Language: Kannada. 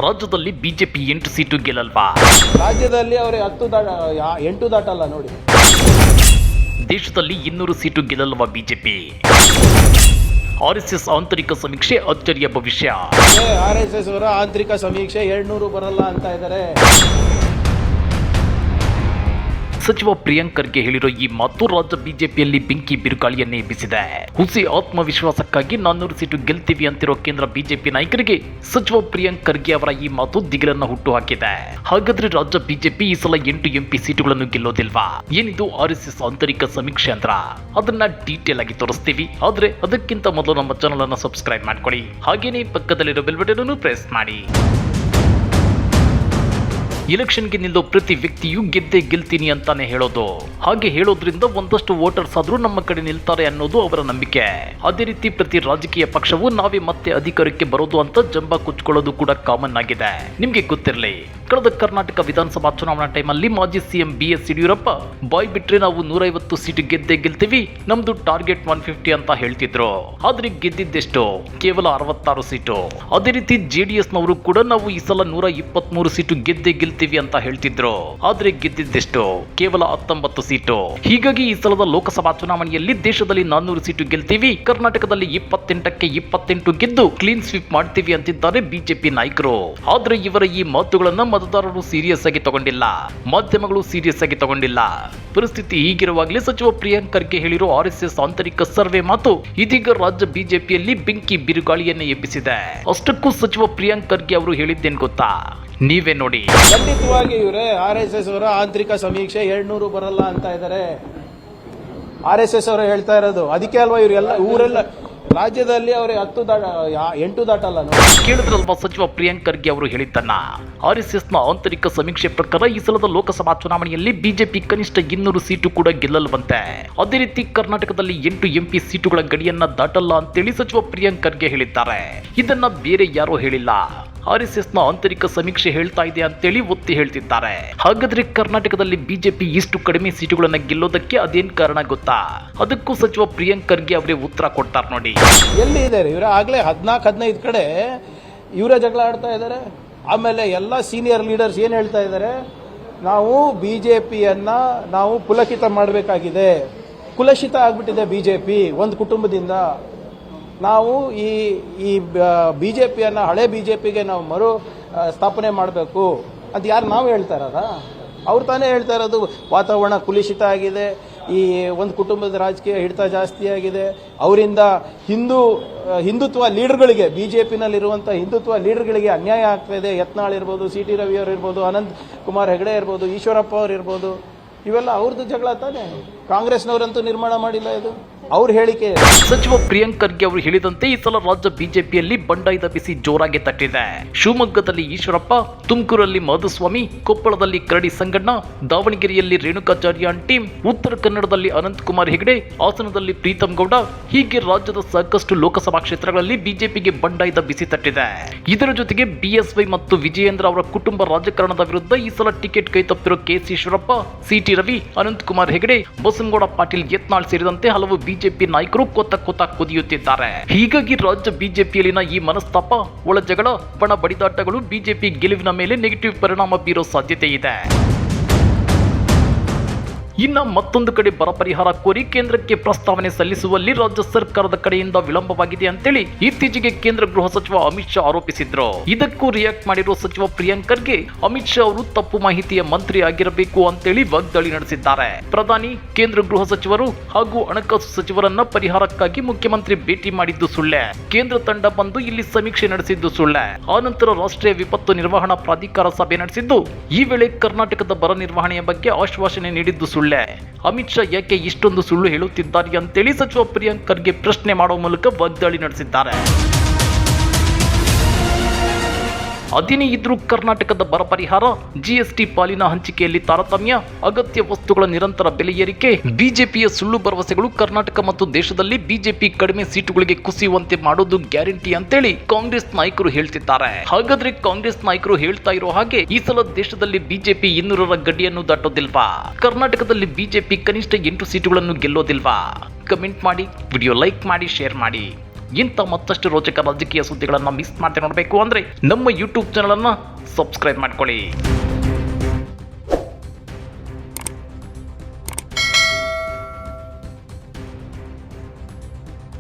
ರಾಜ್ಯದಲ್ಲಿ ಬಿಜೆಪಿ 8 ಸೀಟು ಗೆಲ್ಲಲ್ವಾ? ರಾಜ್ಯದಲ್ಲಿ ಅವರು 8 ದಾಟಲ್ಲ ನೋಡಿ. ದೇಶದಲ್ಲಿ 200 ಸೀಟು ಗೆಲ್ಲಲ್ವಾ ಬಿಜೆಪಿ? RSS ಆಂತರಿಕ ಸಮೀಕ್ಷೆ ಅಚ್ಚರಿಯ ಭವಿಷ್ಯ. RSS ಅವರ ಆಂತರಿಕ ಸಮೀಕ್ಷೆ 200 ಬರಲ್ಲ ಅಂತ ಇದ್ದಾರೆ. ಸಚಿವ ಪ್ರಿಯಾಂಕ್ ಖರ್ಗೆ ಹೇಳಿರೋ ಈ ಮಾತು ರಾಜ್ಯ ಬಿಜೆಪಿಯಲ್ಲಿ ಬೆಂಕಿ ಬಿರುಗಾಳಿಯನ್ನೇ ಎಬ್ಬಿಸಿದೆ. ಹುಸಿ ಆತ್ಮವಿಶ್ವಾಸಕ್ಕಾಗಿ 400 ಸೀಟು ಗೆಲ್ತೀವಿ ಅಂತಿರೋ ಕೇಂದ್ರ ಬಿಜೆಪಿ ನಾಯಕರಿಗೆ ಸಚಿವ ಪ್ರಿಯಾಂಕ್ ಖರ್ಗೆ ಅವರ ಈ ಮಾತು ದಿಗಿಲನ್ನ ಹುಟ್ಟು ಹಾಕಿದೆ. ಹಾಗಾದ್ರೆ ರಾಜ್ಯ ಬಿಜೆಪಿ ಈ ಸಲ 8 MP ಸೀಟುಗಳನ್ನು ಗೆಲ್ಲೋದಿಲ್ವಾ? ಏನಿದು RSS ಆಂತರಿಕ ಸಮೀಕ್ಷೆ ಅಂದ್ರ ಅದನ್ನ ಡೀಟೇಲ್ ಆಗಿ ತೋರಿಸ್ತೀವಿ. ಆದ್ರೆ ಅದಕ್ಕಿಂತ ಮೊದಲು ನಮ್ಮ ಚಾನಲ್ ಅನ್ನು ಸಬ್ಸ್ಕ್ರೈಬ್ ಮಾಡ್ಕೊಳ್ಳಿ. ಹಾಗೇನೇ ಪಕ್ಕದಲ್ಲಿರೋ ಬೆಲ್ ಬಟನ್ ಅನ್ನು ಪ್ರೆಸ್ ಮಾಡಿ. ಎಲೆಕ್ಷನ್ಗೆ ನಿಲ್ಲೋ ಪ್ರತಿ ವ್ಯಕ್ತಿಯು ಗೆದ್ದೇ ಗೆಲ್ತೀನಿ ಅಂತಾನೆ ಹೇಳೋದು. ಹಾಗೆ ಹೇಳೋದ್ರಿಂದ ಒಂದಷ್ಟು ವೋಟರ್ಸ್ ಆದ್ರೂ ನಮ್ಮ ಕಡೆ ನಿಲ್ತಾರೆ ಅನ್ನೋದು ಅವರ ನಂಬಿಕೆ. ಅದೇ ರೀತಿ ಪ್ರತಿ ರಾಜಕೀಯ ಪಕ್ಷವು ನಾವೇ ಮತ್ತೆ ಅಧಿಕಾರಕ್ಕೆ ಬರೋದು ಅಂತ ಜಂಬ ಕುಚ್ಕೊಳ್ಳೋದು ಕೂಡ ಕಾಮನ್ ಆಗಿದೆ. ನಿಮ್ಗೆ ಗೊತ್ತಿರಲಿ, ಕಳೆದ ಕರ್ನಾಟಕ ವಿಧಾನಸಭಾ ಚುನಾವಣಾ ಟೈಮಲ್ಲಿ ಮಾಜಿ ಸಿಎಂ BS ಯಡಿಯೂರಪ್ಪ ಬಾಯ್ ಬಿಟ್ರೆ ನಾವು 150 ಸೀಟು ಗೆದ್ದೇ ಗೆಲ್ತೀವಿ, ನಮ್ದು ಟಾರ್ಗೆಟ್ 150 ಅಂತ ಹೇಳ್ತಿದ್ರು. ಆದ್ರೆ ಗೆದ್ದಿದ್ದೆಷ್ಟು? ಕೇವಲ 66 ಸೀಟು. ಅದೇ ರೀತಿ JDS ನವರು ಕೂಡ ನಾವು ಈ ಸಲ 123 ಸೀಟು ಗೆದ್ದೇ ಗೆಲ್ತೀವಿ ಅಂತ ಹೇಳ್ತಿದ್ರು. ಆದ್ರೆ ಗೆದ್ದಿದ್ದೆಷ್ಟು? ಕೇವಲ 19 ಸೀಟು. ಹೀಗಾಗಿ ಈ ಸಲದ ಲೋಕಸಭಾ ಚುನಾವಣೆಯಲ್ಲಿ ದೇಶದಲ್ಲಿ 400 ಸೀಟು ಗೆಲ್ತೀವಿ, ಕರ್ನಾಟಕದಲ್ಲಿ 28ಕ್ಕೆ 28 ಗೆದ್ದು ಕ್ಲೀನ್ ಸ್ವೀಪ್ ಮಾಡ್ತೀವಿ ಅಂತಿದ್ದಾರೆ ಬಿಜೆಪಿ ನಾಯಕರು. ಆದ್ರೆ ಇವರ ಈ ಮಾತುಗಳನ್ನ ಮತದಾರರು ಸೀರಿಯಸ್ ಆಗಿ ತಗೊಂಡಿಲ್ಲ, ಮಾಧ್ಯಮಗಳು ಸೀರಿಯಸ್ ಆಗಿ ತಗೊಂಡಿಲ್ಲ. ಪರಿಸ್ಥಿತಿ ಹೀಗಿರುವಾಗಲೇ ಸಚಿವ ಪ್ರಿಯಾಂಕ್ ಖರ್ಗೆ ಹೇಳಿರೋ RSS ಆಂತರಿಕ ಸರ್ವೆ ಮಾತು ಇದೀಗ ರಾಜ್ಯ ಬಿಜೆಪಿಯಲ್ಲಿ ಬೆಂಕಿ ಬಿರುಗಾಳಿಯನ್ನೇ ಎಬ್ಬಿಸಿದೆ. ಅಷ್ಟಕ್ಕೂ ಸಚಿವ ಪ್ರಿಯಾಂಕ್ ಖರ್ಗೆ ಅವರು ಹೇಳಿದ್ದೇನು ಗೊತ್ತಾ? ನೀವೇ ನೋಡಿ. ಖಂಡಿತವಾಗಿ ಇವರೇ RSS ಅವರ ಆಂತರಿಕ ಸಮೀಕ್ಷೆ 200 ಬರಲ್ಲ ಅಂತ ಇದ್ದಾರೆ. RSS ಅವರು ಹೇಳ್ತಾ ಇರೋದು ಅದಕ್ಕೆ ಅಲ್ವಾ? ಊರೆಲ್ಲ ರಾಜ್ಯದಲ್ಲಿ ಅವರು 8 ದಾಟಲ್ಲ ನೋಡಿ. ಕೇಳಿದ್ರಲ್ವಾ ಸಚಿವ ಪ್ರಿಯಾಂಕ್ ಖರ್ಗೆ ಅವರು ಹೇಳಿದ್ದನ್ನ? RSS ನ ಆಂತರಿಕ ಸಮೀಕ್ಷೆ ಪ್ರಕಾರ ಈ ಸಲದ ಲೋಕಸಭಾ ಚುನಾವಣೆಯಲ್ಲಿ ಬಿಜೆಪಿ ಕನಿಷ್ಠ 200 ಸೀಟು ಕೂಡ ಗೆಲ್ಲಲ್ವಂತೆ. ಅದೇ ರೀತಿ ಕರ್ನಾಟಕದಲ್ಲಿ 8 MP ಸೀಟುಗಳ ಗಡಿಯನ್ನ ದಾಟಲ್ಲ ಅಂತೇಳಿ ಸಚಿವ ಪ್ರಿಯಾಂಕ್ ಖರ್ಗೆ ಹೇಳಿದ್ದಾರೆ. ಇದನ್ನ ಬೇರೆ ಯಾರೋ ಹೇಳಿಲ್ಲ, RSS ನ ಆಂತರಿಕ ಸಮೀಕ್ಷೆ ಹೇಳ್ತಾ ಇದೆ ಅಂತೇಳಿ ಒತ್ತಿ ಹೇಳ್ತಿದ್ದಾರೆ. ಹಾಗಾದ್ರೆ ಕರ್ನಾಟಕದಲ್ಲಿ ಬಿಜೆಪಿ ಇಷ್ಟು ಕಡಿಮೆ ಸೀಟುಗಳನ್ನ ಗೆಲ್ಲೋದಕ್ಕೆ ಅದೇನ್ ಕಾರಣ ಗೊತ್ತಾ? ಅದಕ್ಕೂ ಸಚಿವ ಪ್ರಿಯಾಂಕ್ ಖರ್ಗೆ ಅವರೇ ಉತ್ತರ ಕೊಡ್ತಾರೆ ನೋಡಿ. ಎಲ್ಲಿ ಇದ್ದಾರೆ ಇವರು? ಆಗ್ಲೇ 14-15 ಕಡೆ ಇವರೇ ಜಗಳ ಆಡ್ತಾ ಇದ್ದಾರೆ. ಆಮೇಲೆ ಎಲ್ಲ ಸೀನಿಯರ್ ಲೀಡರ್ಸ್ ಏನ್ ಹೇಳ್ತಾ ಇದ್ದಾರೆ? ನಾವು ಬಿಜೆಪಿಯನ್ನ ನಾವು ಪುಲಕಿತ ಮಾಡಬೇಕಾಗಿದೆ, ಕುಲಷಿತ ಆಗ್ಬಿಟ್ಟಿದೆ ಬಿಜೆಪಿ ಒಂದು ಕುಟುಂಬದಿಂದ. ನಾವು ಈ ಬಿಜೆಪಿಯನ್ನ ಹಳೆ ಬಿಜೆಪಿಗೆ ನಾವು ಮರು ಸ್ಥಾಪನೆ ಮಾಡಬೇಕು ಅಂತ ಯಾರು ನಾವು ಹೇಳ್ತಾ ಇರೋದ? ಅವ್ರು ತಾನೇ ಹೇಳ್ತಾ ಇರೋದು. ವಾತಾವರಣ ಕುಲುಷಿತ ಆಗಿದೆ, ಈ ಒಂದು ಕುಟುಂಬದ ರಾಜಕೀಯ ಹಿಡಿತ ಜಾಸ್ತಿ ಆಗಿದೆ, ಅವರಿಂದ ಹಿಂದುತ್ವ ಲೀಡರ್ಗಳಿಗೆ, ಬಿಜೆಪಿನಲ್ಲಿರುವಂಥ ಹಿಂದುತ್ವ ಲೀಡರ್ಗಳಿಗೆ ಅನ್ಯಾಯ ಆಗ್ತಾ ಇದೆ. ಯತ್ನಾಳ್ ಇರ್ಬೋದು, CT ರವಿ ಅವರು ಇರ್ಬೋದು, ಅನಂತ್ ಕುಮಾರ್ ಹೆಗಡೆ ಇರ್ಬೋದು, ಈಶ್ವರಪ್ಪ ಅವರು ಇರ್ಬೋದು, ಇವೆಲ್ಲ ಅವ್ರದ್ದು ಜಗಳ ತಾನೆ. ಕಾಂಗ್ರೆಸ್ನವರಂತೂ ನಿರ್ಮಾಣ ಮಾಡಿಲ್ಲ ಇದು, ಅವ್ರ ಹೇಳಿಕೆ. ಸಚಿವ ಪ್ರಿಯಾಂಕ್ ಖರ್ಗೆ ಅವರು ಹೇಳಿದಂತೆ ಈ ಸಲ ರಾಜ್ಯ ಬಿಜೆಪಿಯಲ್ಲಿ ಬಂಡಾಯದ ಬಿಸಿ ಜೋರಾಗಿ ತಟ್ಟಿದೆ. ಶಿವಮೊಗ್ಗದಲ್ಲಿ ಈಶ್ವರಪ್ಪ, ತುಮಕೂರಲ್ಲಿ ಮಾಧುಸ್ವಾಮಿ, ಕೊಪ್ಪಳದಲ್ಲಿ ಕರಡಿ ಸಂಗಣ್ಣ, ದಾವಣಗೆರೆಯಲ್ಲಿ ರೇಣುಕಾಚಾರ್ಯ ಟೀಮ್, ಉತ್ತರ ಕನ್ನಡದಲ್ಲಿ ಅನಂತ್ ಕುಮಾರ್ ಹೆಗಡೆ, ಹಾಸನದಲ್ಲಿ ಪ್ರೀತಂ ಗೌಡ, ಹೀಗೆ ರಾಜ್ಯದ ಸಾಕಷ್ಟು ಲೋಕಸಭಾ ಕ್ಷೇತ್ರಗಳಲ್ಲಿ ಬಿಜೆಪಿಗೆ ಬಂಡಾಯದ ಬಿಸಿ ತಟ್ಟಿದೆ. ಇದರ ಜೊತೆಗೆ BSY ಮತ್ತು ವಿಜಯೇಂದ್ರ ಅವರ ಕುಟುಂಬ ರಾಜಕಾರಣದ ವಿರುದ್ಧ ಈ ಸಲ ಟಿಕೆಟ್ ಕೈತಪ್ಪಿರೋ KS ಈಶ್ವರಪ್ಪ, CT ರವಿ, ಅನಂತ್ ಕುಮಾರ್ ಹೆಗಡೆ, ಬಸನಗೌಡ ಪಾಟೀಲ್, ಯತ್ನಾಳ್ ಸೇರಿದಂತೆ ಹಲವು ಬಿಜೆಪಿ ನಾಯಕರು ಕೊತ್ತ ಕುದಿಯುತ್ತಿದ್ದಾರೆ. ಹೀಗಾಗಿ ರಾಜ್ಯ ಬಿಜೆಪಿಯಲ್ಲಿನ ಈ ಮನಸ್ತಾಪ, ಒಳ ಜಗಳ, ಬಣ ಬಡಿದಾಟಗಳು ಬಿಜೆಪಿ ಗೆಲುವಿನ ಮೇಲೆ ನೆಗೆಟಿವ್ ಪರಿಣಾಮ ಬೀರೋ ಸಾಧ್ಯತೆ ಇದೆ. ಇನ್ನ ಮತ್ತೊಂದು ಕಡೆ ಬರ ಪರಿಹಾರ ಕೋರಿ ಕೇಂದ್ರಕ್ಕೆ ಪ್ರಸ್ತಾವನೆ ಸಲ್ಲಿಸುವಲ್ಲಿ ರಾಜ್ಯ ಸರ್ಕಾರದ ಕಡೆಯಿಂದ ವಿಳಂಬವಾಗಿದೆ ಅಂತೇಳಿ ಇತ್ತೀಚೆಗೆ ಕೇಂದ್ರ ಗೃಹ ಸಚಿವ ಅಮಿತ್ ಶಾ ಆರೋಪಿಸಿದ್ರು. ಇದಕ್ಕೂ ರಿಯಾಕ್ಟ್ ಮಾಡಿರುವ ಸಚಿವ ಪ್ರಿಯಾಂಕ್ ಖರ್ಗೆ ಅಮಿತ್ ಶಾ ಅವರು ತಪ್ಪು ಮಾಹಿತಿಯ ಮಂತ್ರಿ ಆಗಿರಬೇಕು ಅಂತೇಳಿ ವಾಗ್ದಾಳಿ ನಡೆಸಿದ್ದಾರೆ. ಪ್ರಧಾನಿ, ಕೇಂದ್ರ ಗೃಹ ಸಚಿವರು ಹಾಗೂ ಹಣಕಾಸು ಸಚಿವರನ್ನ ಪರಿಹಾರಕ್ಕಾಗಿ ಮುಖ್ಯಮಂತ್ರಿ ಭೇಟಿ ಮಾಡಿದ್ದು ಸುಳ್ಳೆ, ಕೇಂದ್ರ ತಂಡ ಬಂದು ಇಲ್ಲಿ ಸಮೀಕ್ಷೆ ನಡೆಸಿದ್ದು ಸುಳ್ಳೆ, ಆನಂತರ ರಾಷ್ಟ್ರೀಯ ವಿಪತ್ತು ನಿರ್ವಹಣಾ ಪ್ರಾಧಿಕಾರ ಸಭೆ ನಡೆಸಿದ್ದು, ಈ ವೇಳೆ ಕರ್ನಾಟಕದ ಬರ ನಿರ್ವಹಣೆಯ ಬಗ್ಗೆ ಆಶ್ವಾಸನೆ ನೀಡಿದ್ದು ಸುಳ್ಳೆ. ಅಮಿತ್ ಶಾ ಯಾಕೆ ಇಷ್ಟೊಂದು ಸುಳ್ಳು ಹೇಳುತ್ತಿದ್ದಾರೆ ಅಂತೇಳಿ ಸಚಿವ ಪ್ರಿಯಾಂಕ್ ಖರ್ಗೆ ಪ್ರಶ್ನೆ ಮಾಡುವ ಮೂಲಕ ವಾಗ್ದಾಳಿ ನಡೆಸಿದ್ದಾರೆ. ಅದೇನೇ ಇದ್ರೂ ಕರ್ನಾಟಕದ ಬರ ಪರಿಹಾರ, GST ಪಾಲಿನ ಹಂಚಿಕೆಯಲ್ಲಿ ತಾರತಮ್ಯ, ಅಗತ್ಯ ವಸ್ತುಗಳ ನಿರಂತರ ಬೆಲೆ ಏರಿಕೆ, ಬಿಜೆಪಿಯ ಸುಳ್ಳು ಭರವಸೆಗಳು ಕರ್ನಾಟಕ ಮತ್ತು ದೇಶದಲ್ಲಿ ಬಿಜೆಪಿ ಕಡಿಮೆ ಸೀಟುಗಳಿಗೆ ಕುಸಿಯುವಂತೆ ಮಾಡೋದು ಗ್ಯಾರಂಟಿ ಅಂತೇಳಿ ಕಾಂಗ್ರೆಸ್ ನಾಯಕರು ಹೇಳ್ತಿದ್ದಾರೆ. ಹಾಗಾದ್ರೆ ಕಾಂಗ್ರೆಸ್ ನಾಯಕರು ಹೇಳ್ತಾ ಇರೋ ಹಾಗೆ ಈ ಸಲ ದೇಶದಲ್ಲಿ ಬಿಜೆಪಿ 200ರ ಗಡಿಯನ್ನು ದಾಟೋದಿಲ್ವಾ? ಕರ್ನಾಟಕದಲ್ಲಿ ಬಿಜೆಪಿ ಕನಿಷ್ಠ 8 ಸೀಟುಗಳನ್ನು ಗೆಲ್ಲೋದಿಲ್ವಾ? ಕಮೆಂಟ್ ಮಾಡಿ, ವಿಡಿಯೋ ಲೈಕ್ ಮಾಡಿ, ಶೇರ್ ಮಾಡಿ. ಇಂಥ ಮತ್ತಷ್ಟು ರೋಚಕ ರಾಜಕೀಯ ಸುದ್ದಿಗಳನ್ನು ಮಿಸ್ ಮಾಡ್ತಾ ನೋಡಬೇಕು ಅಂದರೆ ನಮ್ಮ ಯೂಟ್ಯೂಬ್ ಚಾನಲನ್ನು ಸಬ್ಸ್ಕ್ರೈಬ್ ಮಾಡ್ಕೊಳ್ಳಿ.